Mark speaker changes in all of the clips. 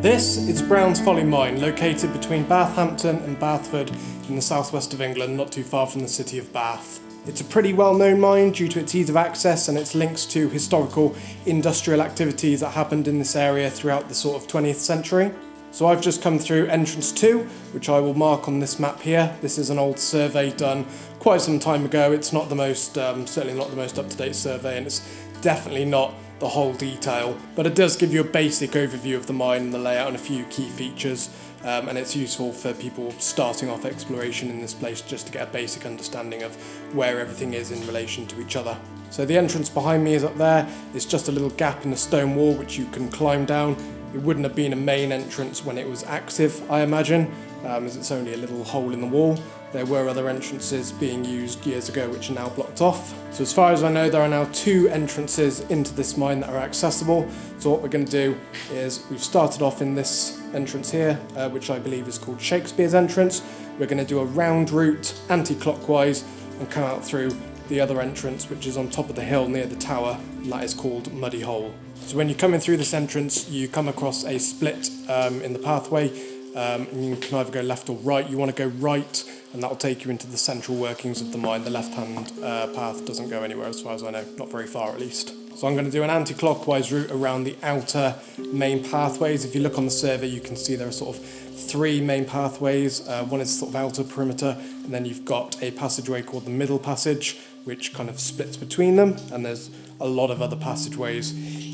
Speaker 1: This is Brown's Folly mine, located between Bathampton and Bathford in the southwest of England, not too far from the city of Bath. It's a pretty well-known mine due to its ease of access and its links to historical industrial activities that happened in this area throughout the sort of 20th century. So I've just come through entrance 2, which I will mark on this map here. This is an old survey done quite some time ago. It's not the most, certainly not the most up-to-date survey, and it's definitely not the whole detail, but it does give you a basic overview of the mine and the layout and a few key features, and it's useful for people starting off exploration in this place just to get a basic understanding of where everything is in relation to each other. So the entrance behind me is up there. It's just a little gap in the stone wall which you can climb down. It wouldn't have been a main entrance when it was active, I imagine, as it's only a little hole in the wall. There were other entrances being used years ago which are now blocked off. So as far as I know, there are now 2 entrances into this mine that are accessible. So what we're going to do is, we've started off in this entrance here, which I believe is called Shakespeare's entrance. We're going to do a round route anti-clockwise and come out through the other entrance, which is on top of the hill near the tower, and that is called Muddy Hole. So when you're coming through this entrance, you come across a split in the pathway, and you can either go left or right. You want to go right, and that'll take you into the central workings of the mine. The left-hand path doesn't go anywhere as far as I know, not very far at least. So I'm going to do an anti-clockwise route around the outer main pathways. If you look on the survey, you can see there are sort of 3 main pathways. One is sort of outer perimeter, and then you've got a passageway called the Middle Passage, which kind of splits between them, and there's a lot of other passageways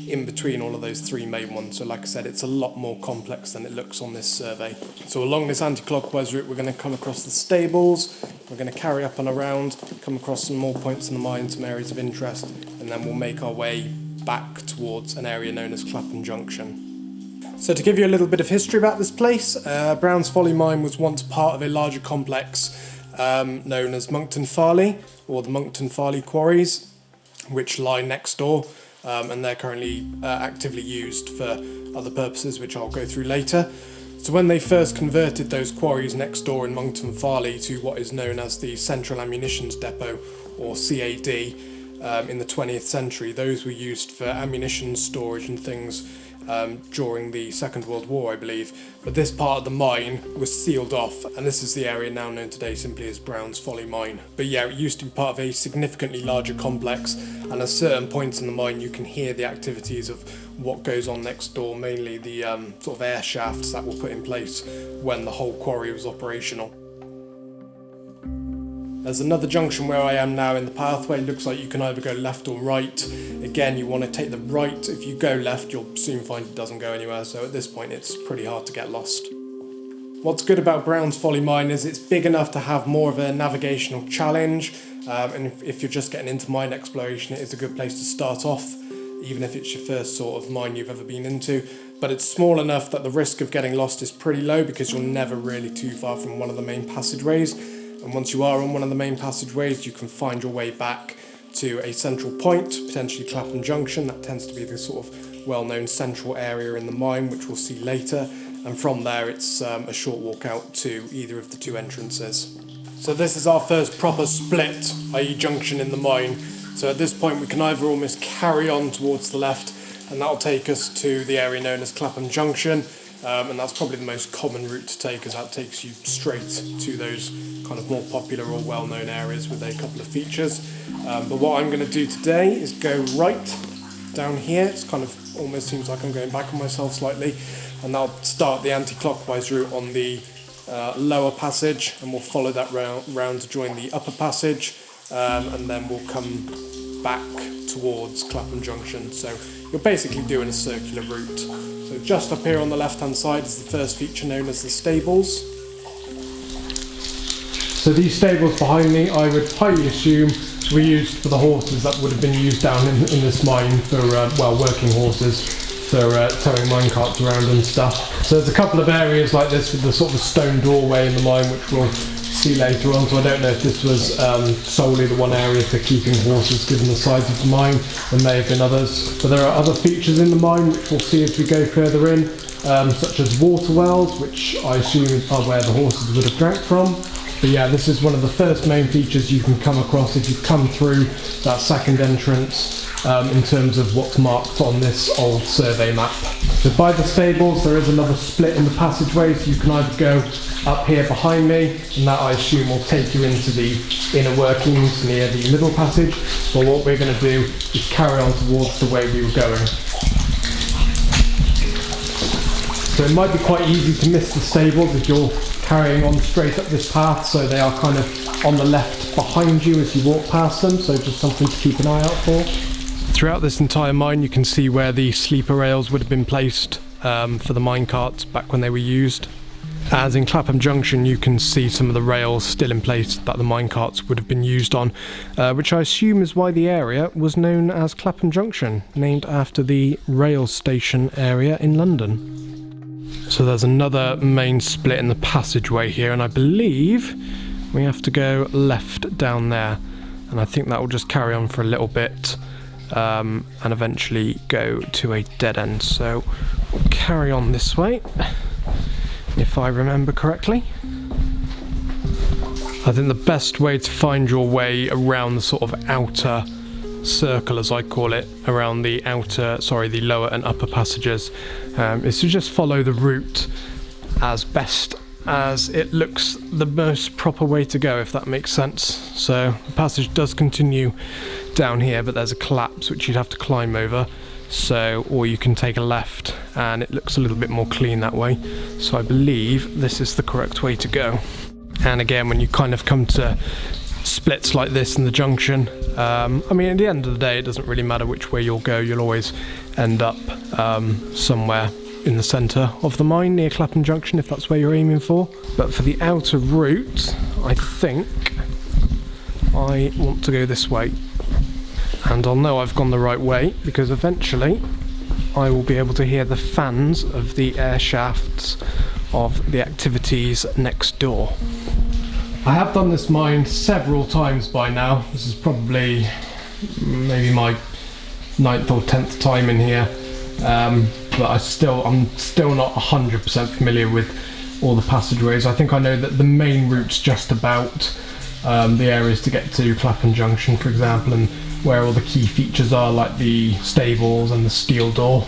Speaker 1: in between all of those 3 main ones. So like I said, it's a lot more complex than it looks on this survey. So along this anti-clockwise route, we're going to come across the stables, we're going to carry up and around, come across some more points in the mine, some areas of interest, and then we'll make our way back towards an area known as Clapton Junction. So to give you a little bit of history about this place, Brown's Folly mine was once part of a larger complex known as Monkton Farley, or the Monkton Farley quarries, which lie next door, and they're currently actively used for other purposes, which I'll go through later. So when they first converted those quarries next door in Monkton Farley to what is known as the Central Ammunitions Depot, or CAD, in the 20th century, those were used for ammunition storage and things during the Second World War, I believe. But this part of the mine was sealed off, and this is the area now known today simply as Brown's Folly mine. But yeah, it used to be part of a significantly larger complex, and at certain points in the mine you can hear the activities of what goes on next door, mainly the sort of air shafts that were put in place when the whole quarry was operational. There's another junction where I am now in the pathway. It looks like you can either go left or right. Again, you want to take the right. If you go left, you'll soon find it doesn't go anywhere, so at this point it's pretty hard to get lost. What's good about Brown's Folly mine is it's big enough to have more of a navigational challenge, and if you're just getting into mine exploration, it is a good place to start off, even if it's your first sort of mine you've ever been into. But it's small enough that the risk of getting lost is pretty low, because you're never really too far from one of the main passageways. And once you are on one of the main passageways, you can find your way back to a central point, potentially Clapton Junction. That tends to be the sort of well-known central area in the mine, which we'll see later. And from there, it's a short walk out to either of the 2 entrances. So this is our first proper split, i.e. junction in the mine. So at this point, we can either almost carry on towards the left, and that'll take us to the area known as Clapham Junction. And that's probably the most common route to take, as that takes you straight to those kind of more popular or well-known areas with a couple of features. But what I'm going to do today is go right down here. It's kind of almost seems like I'm going back on myself slightly, and I'll start the anti-clockwise route on the lower passage, and we'll follow that round to join the upper passage, and then we'll come back towards Clapham Junction. So you're basically doing a circular route. So just up here on the left-hand side is the first feature known as the stables. So these stables behind me, I would highly assume, were used for the horses that would have been used down in this mine for, working horses, for towing mine carts around and stuff. So there's a couple of areas like this with the sort of stone doorway in the mine, which we'll see later on. So I don't know if this was solely the one area for keeping horses, given the size of the mine. There may have been others, but there are other features in the mine which we'll see as we go further in, such as water wells, which I assume are where the horses would have drank from. But yeah, this is one of the first main features you can come across if you come through that second entrance in terms of what's marked on this old survey map. So by the stables there is another split in the passageway, so you can either go up here behind me, and that I assume will take you into the inner workings near the middle passage, but what we're going to do is carry on towards the way we were going. So it might be quite easy to miss the stables if you're carrying on straight up this path, so they are kind of on the left behind you as you walk past them, so just something to keep an eye out for. Throughout this entire mine you can see where the sleeper rails would have been placed for the mine carts back when they were used. As in Clapton Junction you can see some of the rails still in place that the mine carts would have been used on, which I assume is why the area was known as Clapton Junction, named after the rail station area in London. So there's another main split in the passageway here, and I believe we have to go left down there, and I think that will just carry on for a little bit and eventually go to a dead end. So we'll carry on this way, if I remember correctly. I think the best way to find your way around the sort of outer circle, as I call it, around the the lower and upper passages, is to just follow the route as best as it looks the most proper way to go, if that makes sense. So the passage does continue down here, but there's a collapse which you'd have to climb over, or you can take a left and it looks a little bit more clean that way. So I believe this is the correct way to go. And again, when you kind of come to splits like this in the junction, I mean, at the end of the day it doesn't really matter which way you'll go, you'll always end up somewhere in the centre of the mine near Clapton Junction if that's where you're aiming for. But for the outer route, I think I want to go this way, and I'll know I've gone the right way because eventually I will be able to hear the fans of the air shafts of the activities next door. I have done this mine several times by now. This is probably maybe my 9th or 10th time in here, but I'm still not 100% familiar with all the passageways. I think I know that the main route's just about the areas to get to Clapton Junction, for example, and where all the key features are, like the stables and the steel door.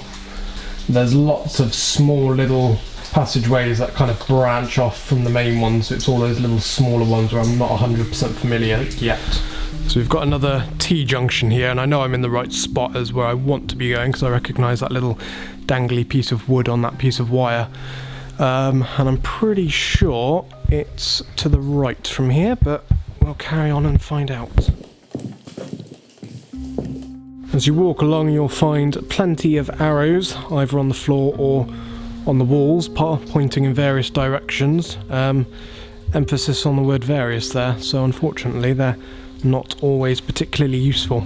Speaker 1: There's lots of small little passageways that kind of branch off from the main ones, so it's all those little smaller ones where I'm not 100% familiar yet. So we've got another T-junction here, and I know I'm in the right spot as where I want to be going because I recognise that little dangly piece of wood on that piece of wire, and I'm pretty sure it's to the right from here, but we'll carry on and find out. As you walk along you'll find plenty of arrows either on the floor or on the walls, pointing in various directions. Emphasis on the word various there, so unfortunately they're not always particularly useful.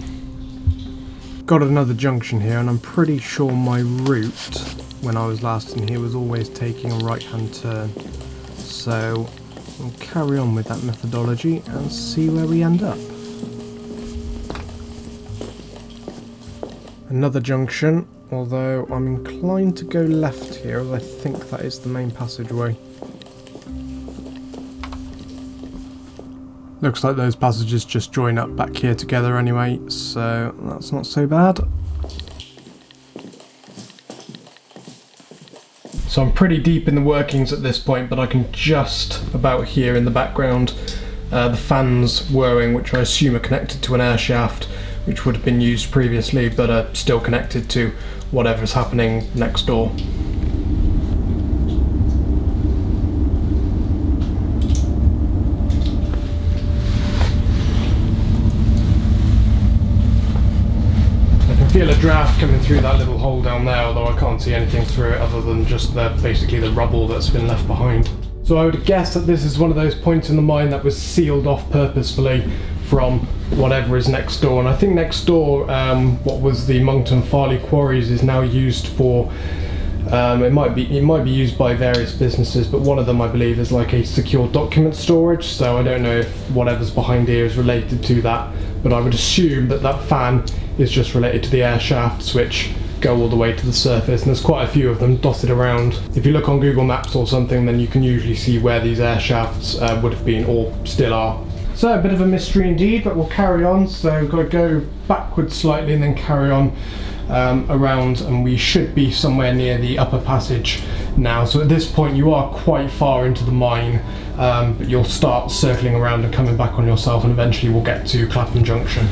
Speaker 1: Got another junction here, and I'm pretty sure my route when I was last in here was always taking a right hand turn, so we'll carry on with that methodology and see where we end up. Another junction, although I'm inclined to go left here as I think that is the main passageway. Looks like those passages just join up back here together anyway, so that's not so bad. So I'm pretty deep in the workings at this point, but I can just about hear in the background the fans whirring, which I assume are connected to an air shaft, which would have been used previously but are still connected to whatever's happening next door. I can feel a draft coming through that little hole down there, although I can't see anything through it other than just basically the rubble that's been left behind. So I would guess that this is one of those points in the mine that was sealed off purposefully from whatever is next door, and I think next door, what was the Monkton Folly quarries is now used for, it might be used by various businesses, but one of them I believe is like a secure document storage, so I don't know if whatever's behind here is related to that, but I would assume that that fan is just related to the air shafts which go all the way to the surface, and there's quite a few of them dotted around. If you look on Google Maps or something, then you can usually see where these air shafts would have been or still are. So a bit of a mystery indeed, but we'll carry on. So we've got to go backwards slightly and then carry on around, and we should be somewhere near the upper passage now. So at this point you are quite far into the mine, but you'll start circling around and coming back on yourself, and eventually we'll get to Clapton Junction.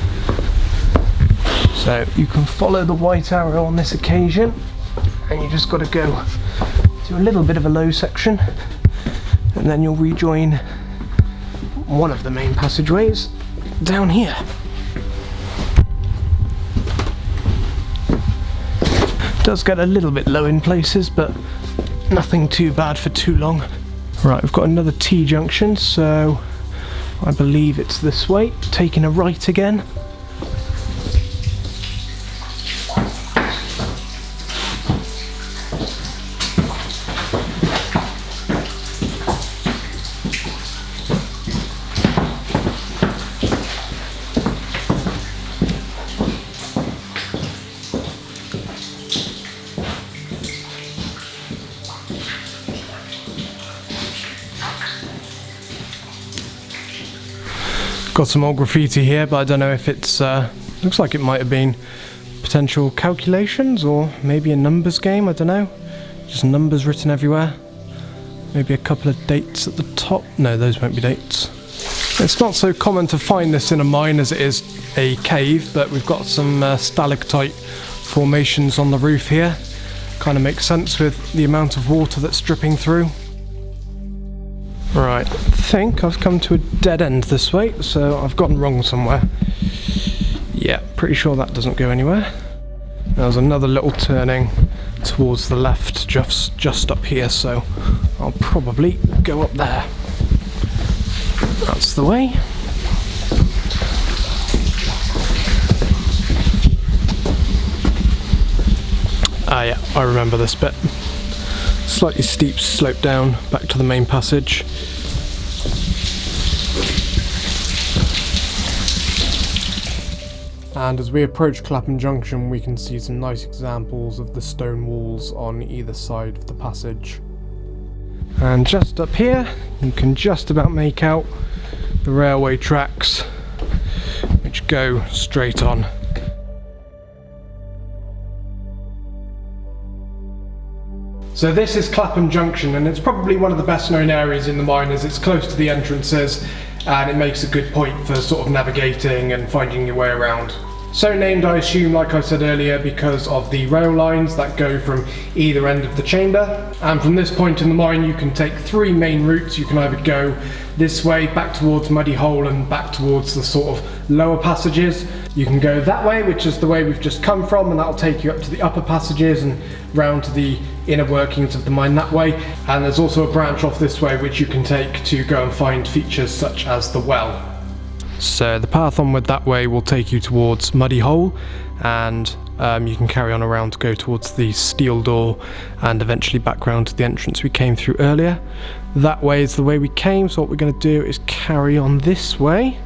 Speaker 1: So you can follow the white arrow on this occasion, and you just got to go to a little bit of a low section, and then you'll rejoin one of the main passageways down here. Does get a little bit low in places, but nothing too bad for too long. Right, we've got another T-junction, so I believe it's this way, taking a right again. Got some old graffiti here, but I don't know if it's, looks like it might have been potential calculations or maybe a numbers game, I don't know. Just numbers written everywhere. Maybe a couple of dates at the top. No, those won't be dates. It's not so common to find this in a mine as it is a cave, but we've got some stalactite formations on the roof here. Kind of makes sense with the amount of water that's dripping through. Right, I think I've come to a dead end this way, so I've gotten wrong somewhere. Yeah, pretty sure that doesn't go anywhere. There's another little turning towards the left just up here, so I'll probably go up there. That's the way. Ah yeah, I remember this bit. Slightly steep slope down back to the main passage. And as we approach Clapton Junction, we can see some nice examples of the stone walls on either side of the passage. And just up here, you can just about make out the railway tracks, which go straight on. So this is Clapton Junction, and it's probably one of the best known areas in the mine as it's close to the entrances, and it makes a good point for sort of navigating and finding your way around. So named, I assume, like I said earlier, because of the rail lines that go from either end of the chamber. And from this point in the mine you can take three main routes. You can either go this way back towards Muddy Hole and back towards the sort of lower passages. You can go that way, which is the way we've just come from, and that'll take you up to the upper passages and round to the inner workings of the mine that way. And there's also a branch off this way which you can take to go and find features such as the well. So the path onward that way will take you towards Muddy Hole, and you can carry on around to go towards the steel door and eventually back round to the entrance we came through earlier. That way is the way we came, so what we're going to do is carry on this way,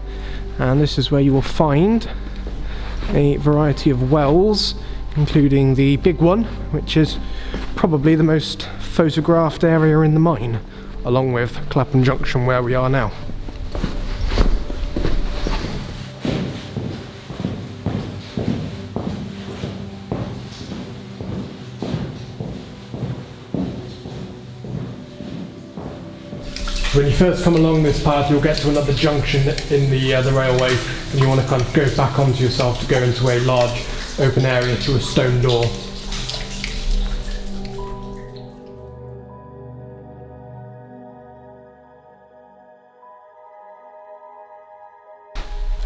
Speaker 1: and this is where you will find a variety of wells, including the big one, which is probably the most photographed area in the mine, along with Clapton Junction where we are now. When you first come along this path, you'll get to another junction in the railway, and you want to kind of go back onto yourself to go into a large open area through a stone door.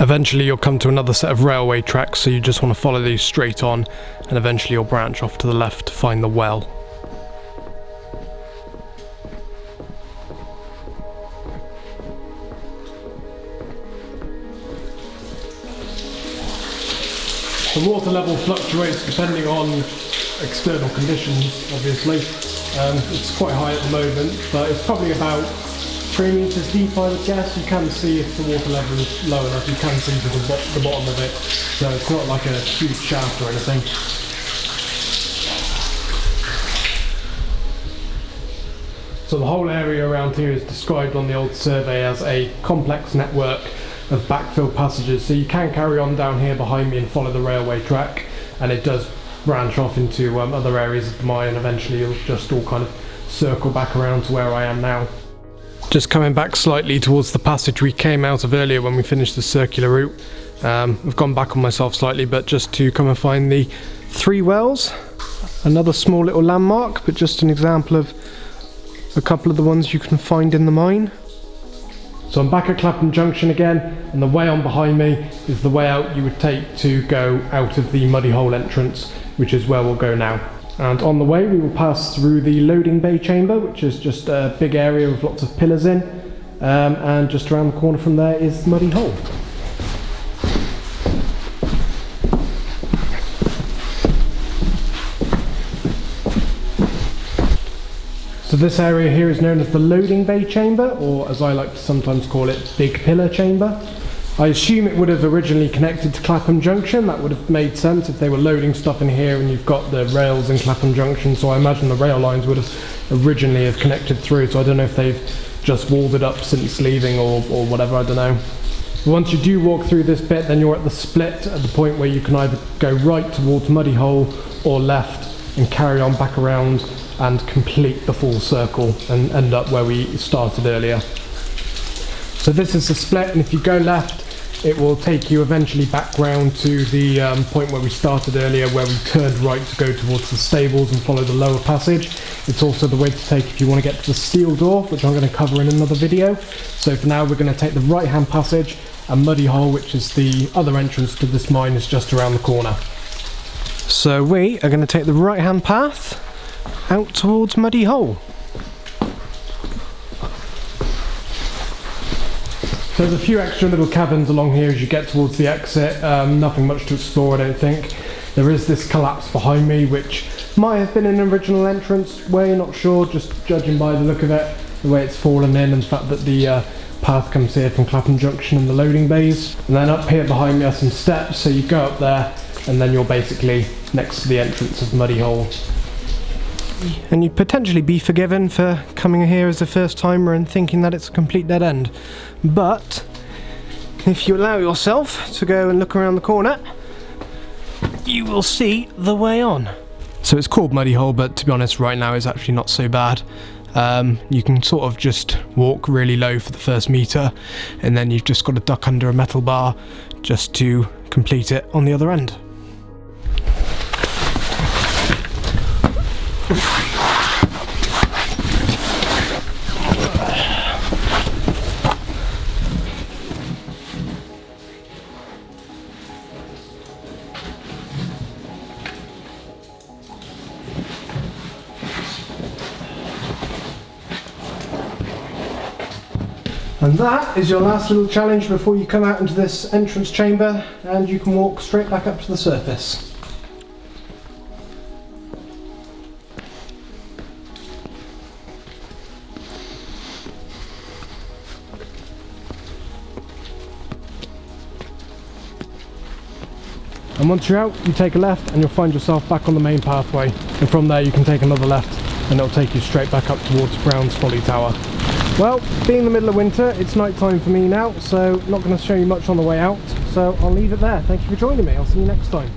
Speaker 1: Eventually you'll come to another set of railway tracks, so you just want to follow these straight on, and eventually you'll branch off to the left to find the well. The water level fluctuates depending on external conditions, obviously. It's quite high at the moment, but it's probably about 3 meters deep, I would guess. You can see if the water level is low enough, you can see to the bottom of it. So it's not like a huge shaft or anything. So the whole area around here is described on the old survey as a complex network of backfill passages, so you can carry on down here behind me and follow the railway track, and it does branch off into other areas of the mine, and eventually it'll just all kind of circle back around to where I am now. Just coming back slightly towards the passage we came out of earlier when we finished the circular route. I've gone back on myself slightly, but just to come and find the 3 wells. Another small little landmark, but just an example of a couple of the ones you can find in the mine. So I'm back at Clapton Junction again, and the way on behind me is the way out you would take to go out of the muddy hole entrance, which is where we'll go now. And on the way we will pass through the loading bay chamber, which is just a big area with lots of pillars in, and just around the corner from there is the muddy hole. So this area here is known as the loading bay chamber, or as I like to sometimes call it, big pillar chamber. I assume it would have originally connected to Clapham Junction. That would have made sense if they were loading stuff in here and you've got the rails in Clapham Junction, so I imagine the rail lines would have originally have connected through, so I don't know if they've just walled it up since leaving or whatever, I don't know. Once you do walk through this bit, then you're at the split, at the point where you can either go right towards Muddy Hole or left and carry on back around and complete the full circle and end up where we started earlier. So this is the split, and if you go left it will take you eventually back round to the point where we started earlier, where we turned right to go towards the stables and follow the lower passage. It's also the way to take if you want to get to the steel door, which I'm going to cover in another video. So for now we're going to take the right hand passage, and Muddy Hole, which is the other entrance to this mine, is just around the corner. So we are going to take the right hand path out towards Muddy Hole. So there's a few extra little cabins along here as you get towards the exit, nothing much to explore I don't think. There is this collapse behind me which might have been an original entrance way, not sure, just judging by the look of it, the way it's fallen in, and the fact that the path comes here from Clapham Junction and the loading bays. And then up here behind me are some steps, so you go up there and then you're basically next to the entrance of Muddy Hole. And you'd potentially be forgiven for coming here as a first timer and thinking that it's a complete dead end. But if you allow yourself to go and look around the corner, you will see the way on. So it's called Muddy Hole, but to be honest right now it's actually not so bad. You can sort of just walk really low for the first metre, and then you've just got to duck under a metal bar just to complete it on the other end. And that is your last little challenge before you come out into this entrance chamber, and you can walk straight back up to the surface. And once you're out, you take a left and you'll find yourself back on the main pathway, and from there you can take another left and it'll take you straight back up towards Brown's Folly Tower. Well, being the middle of winter, it's night time for me now, so not going to show you much on the way out, so I'll leave it there. Thank you for joining me. I'll see you next time.